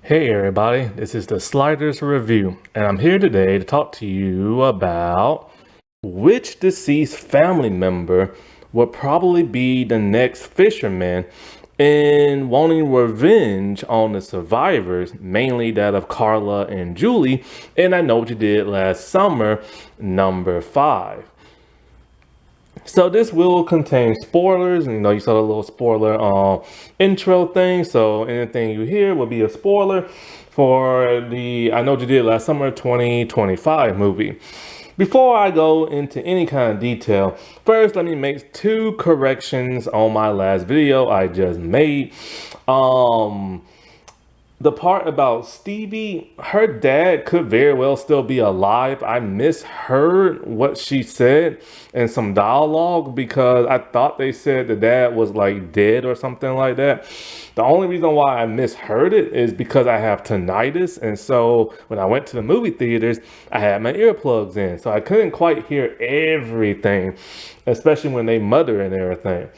Hey everybody, this is the Sliders Review, and I'm here today to talk to you about which deceased family member would probably be the next fisherman in wanting revenge on the survivors, mainly that of Carla and Julie, and I Know What You Did Last Summer, number 5. So this will contain spoilers, and you saw the little spoiler intro thing. So anything you hear will be a spoiler for the I Know What You Did Last Summer 2025 movie. Before I go into any kind of detail, first let me make 2 corrections on my last video I just made. The part about Stevie, her dad could very well still be alive. I misheard what she said in some dialogue because I thought they said the dad was like dead or something like that. The only reason why I misheard it is because I have tinnitus. And so when I went to the movie theaters, I had my earplugs in. So I couldn't quite hear everything, especially when they mutter and everything.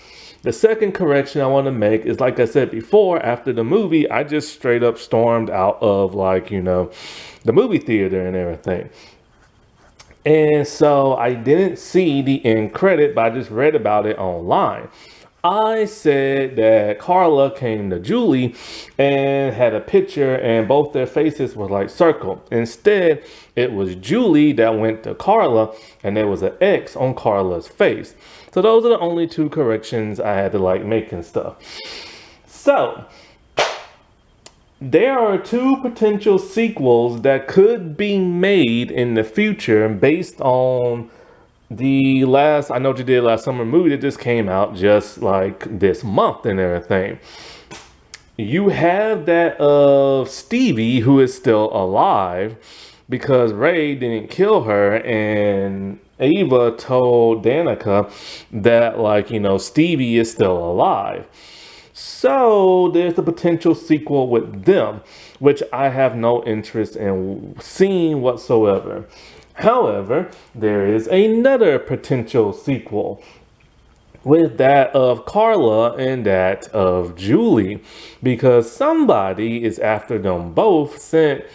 The second correction I want to make is, like I said before, after the movie, I just straight up stormed out of the movie theater and everything. And so I didn't see the end credit, but I just read about it online. I said that Carla came to Julie and had a picture and both their faces were like circled. Instead, it was Julie that went to Carla and there was an X on Carla's face. So those are the only 2 corrections I had to make and stuff. So there are 2 potential sequels that could be made in the future based on the last I Know What You Did Last Summer movie that just came out just like this month and everything. You have that of Stevie, who is still alive because Ray didn't kill her, and Ava told Danica that Stevie is still alive. So there's the potential sequel with them, which I have no interest in seeing whatsoever. However, there is another potential sequel with that of Carla and that of Julie, because somebody is after them both sent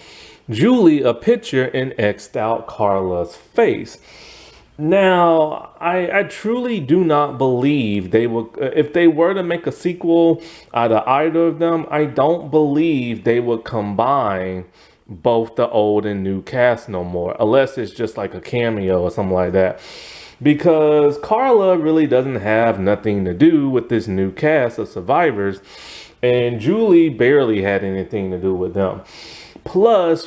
Julie a picture and X'd out Carla's face. Now, I truly do not believe they will, if they were to make a sequel out of either of them, I don't believe they would combine both the old and new cast no more, unless it's just like a cameo or something like that. Because Carla really doesn't have nothing to do with this new cast of survivors, and Julie barely had anything to do with them. Plus,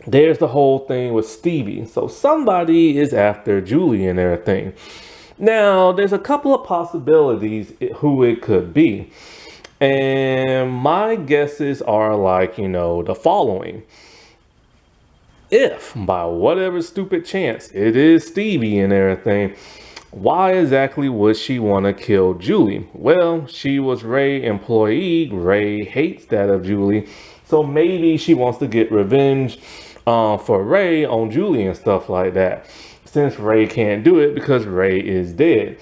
there's the whole thing with Stevie. So somebody is after Julie and everything. Now, there's a couple of possibilities who it could be. And my guesses are the following. If, by whatever stupid chance, it is Stevie and everything, why exactly would she want to kill Julie? Well, she was Ray's employee. Ray hates that of Julie. So maybe she wants to get revenge for Ray on Julie and stuff like that. Since Ray can't do it because Ray is dead.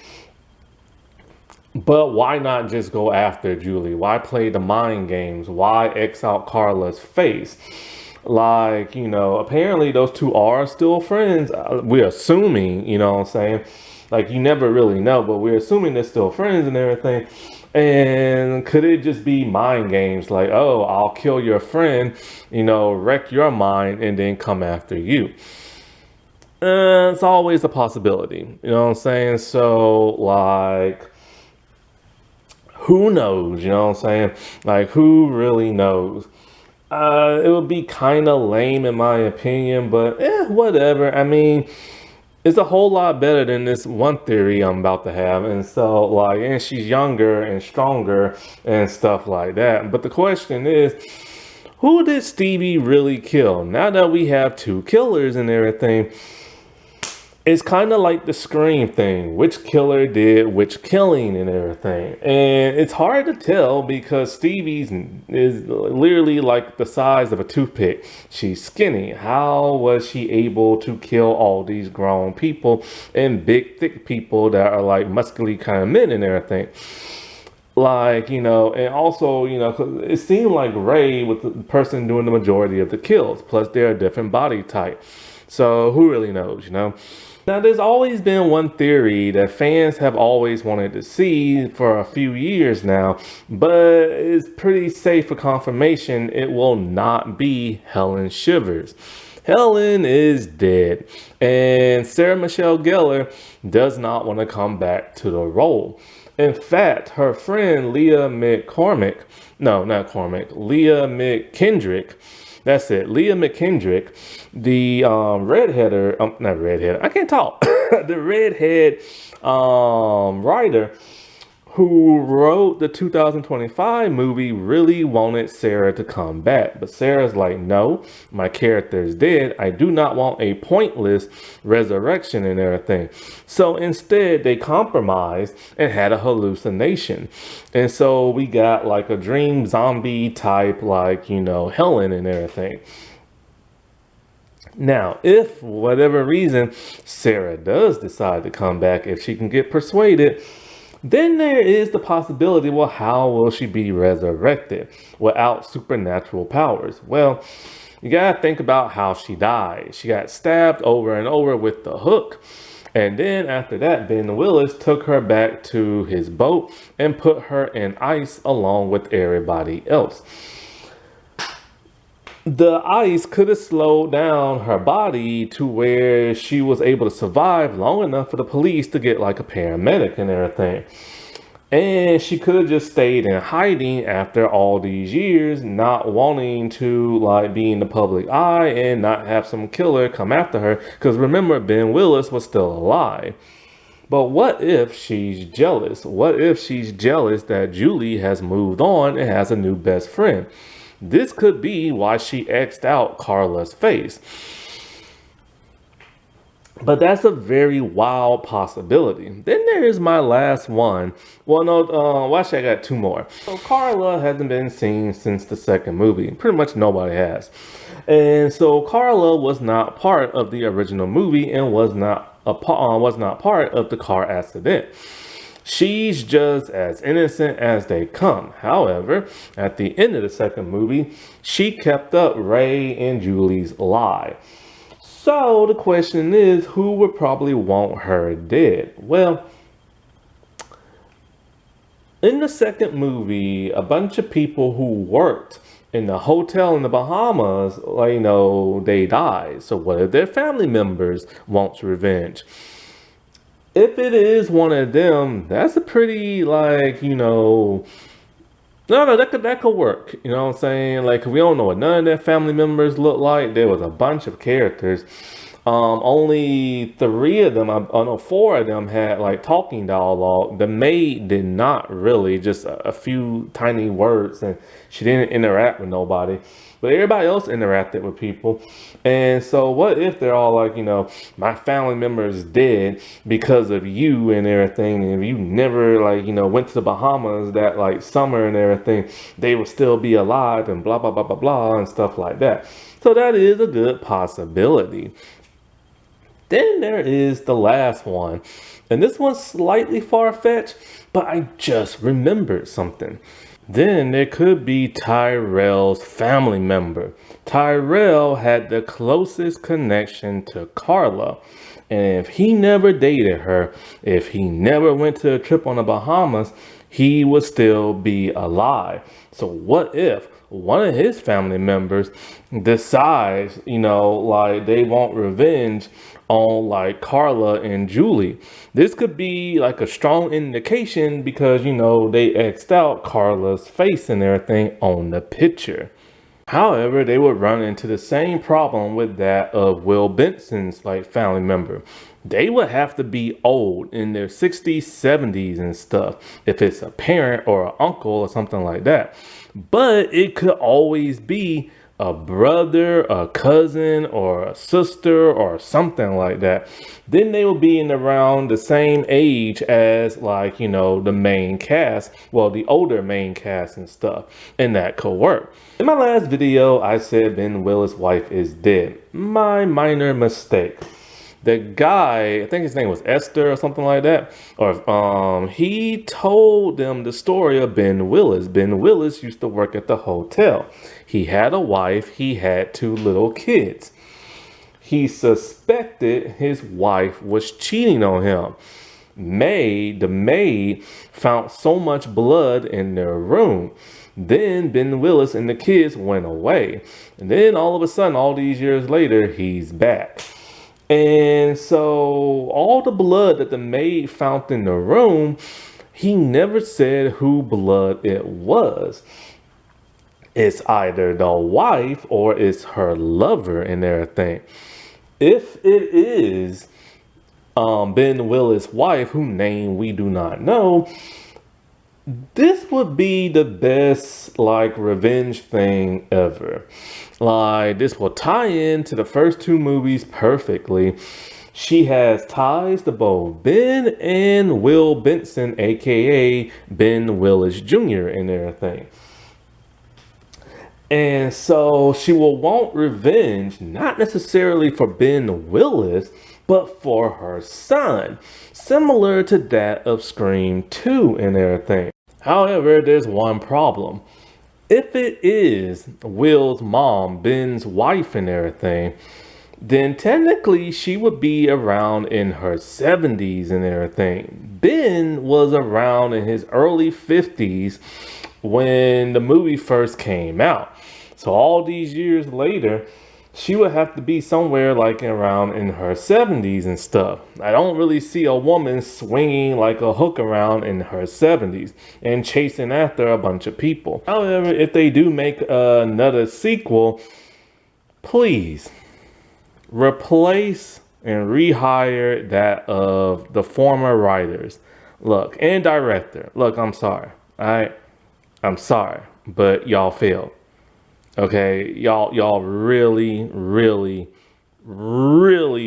But why not just go after Julie? Why play the mind games? Why X out Carla's face? Apparently those 2 are still friends. We're assuming, you know what I'm saying? You never really know, but we're assuming they're still friends and everything. And could it just be mind games? Like, oh, I'll kill your friend, wreck your mind, and then come after you. It's always a possibility, you know what I'm saying? So, who knows, you know what I'm saying? Who really knows? It would be kind of lame in my opinion, but whatever. I mean, it's a whole lot better than this one theory I'm about to have. And so, and she's younger and stronger and stuff like that. But the question is, who did Stevie really kill? Now that we have 2 killers and everything, it's kind of like the Scream thing. Which killer did which killing and everything? And it's hard to tell because Stevie's is literally like the size of a toothpick. She's skinny. How was she able to kill all these grown people and big, thick people that are like muscly kind of men and everything? Like, and also, 'cause it seemed like Ray was the person doing the majority of the kills. Plus, they're a different body type. So, who really knows? Now, there's always been one theory that fans have always wanted to see for a few years now, but it's pretty safe for confirmation it will not be Helen Shivers. Helen is dead, and Sarah Michelle Gellar does not want to come back to the role. In fact, her friend Leah McCormick, no, not Cormick, Leah McKendrick, that's it, Leah McKendrick, the redheader, not redhead, I can't talk, the redhead writer who wrote the 2025 movie, really wanted Sarah to come back. But Sarah's like, no, my character is dead. I do not want a pointless resurrection and everything. So instead, they compromised and had a hallucination. And so we got like a dream zombie type, like, Helen and everything. Now, if for whatever reason Sarah does decide to come back, if she can get persuaded, then there is the possibility, well, how will she be resurrected without supernatural powers? Well, you gotta think about how she died. She got stabbed over and over with the hook. And then after that, Ben Willis took her back to his boat and put her in ice along with everybody else. The ice could have slowed down her body to where she was able to survive long enough for the police to get like a paramedic and everything. And she could have just stayed in hiding after all these years, not wanting to like be in the public eye and not have some killer come after her. Because remember, Ben Willis was still alive. But what if she's jealous? What if she's jealous that Julie has moved on and has a new best friend? This could be why she X'd out Carla's face. But that's a very wild possibility. Then there is my last one. Well, no, well, actually I got two more. So Carla hasn't been seen since the second movie. Pretty much nobody has. And so Carla was not part of the original movie and was not part of the car accident. She's just as innocent as they come. However, at the end of the second movie, she kept up Ray and Julie's lie. So the question is, who would probably want her dead? Well, in the second movie, a bunch of people who worked in the hotel in the Bahamas, they died. So what if their family members want revenge? If it is one of them, that's a pretty, no, that could work. You know what I'm saying? Like, we don't know what none of their family members look like. There was a bunch of characters. Only 3 of them, no, 4 of them had like talking dialogue. The maid did not really, just a few tiny words, and she didn't interact with nobody. But everybody else interacted with people. And so what if they're all like, my family member is dead because of you and everything. And if you never went to the Bahamas that summer and everything, they will still be alive and blah, blah, blah, blah, blah, and stuff like that. So that is a good possibility. Then there is the last one. And this one's slightly far-fetched, but I just remembered something. Then there could be Tyrell's family member. Tyrell had the closest connection to Carla. And if he never dated her, if he never went to a trip on the Bahamas, he would still be alive. So what if one of his family members decides, they want revenge on Carla and Julie? This could be like a strong indication because, they X'd out Carla's face and everything on the picture. However, they would run into the same problem with that of Will Benson's family member. They would have to be old in their 60s, 70s and stuff if it's a parent or an uncle or something like that. But it could always be a brother, a cousin, or a sister, or something like that. Then they will be in around the same age as the main cast, well, the older main cast and stuff, and that could work. In my last video, I said Ben Willis' wife is dead. My minor mistake. The guy, I think his name was Esther or something like that, or he told them the story of Ben Willis. Ben Willis used to work at the hotel. He had a wife, he had 2 little kids. He suspected his wife was cheating on him. The maid found so much blood in their room. Then Ben Willis and the kids went away. And then all of a sudden, all these years later, he's back. And so all the blood that the maid found in the room, he never said who blood it was. It's either the wife or it's her lover and everything. If it is Ben Willis' wife, whose name we do not know, this would be the best like revenge thing ever. Like, this will tie into the first 2 movies perfectly. She has ties to both Ben and Will Benson, aka Ben Willis Jr. and everything. And so she will want revenge, not necessarily for Ben Willis, but for her son, similar to that of Scream 2 and everything. However, there's one problem. If it is Will's mom, Ben's wife and everything, then technically she would be around in her 70s and everything. Ben was around in his early 50s when the movie first came out. So all these years later, she would have to be somewhere like around in her 70s and stuff. I don't really see a woman swinging like a hook around in her 70s and chasing after a bunch of people. However, if they do make another sequel, please replace and rehire that of the former writers. Look, and director. Look, I'm sorry. I'm sorry, but y'all failed. Okay, y'all really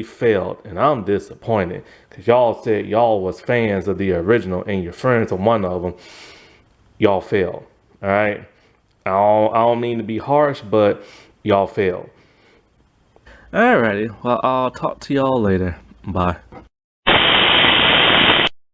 failed, and I'm disappointed because y'all said y'all was fans of the original and you're friends of one of them. Y'all failed. All right, I don't mean to be harsh, but y'all failed. Alrighty, well, I'll talk to y'all later. Bye.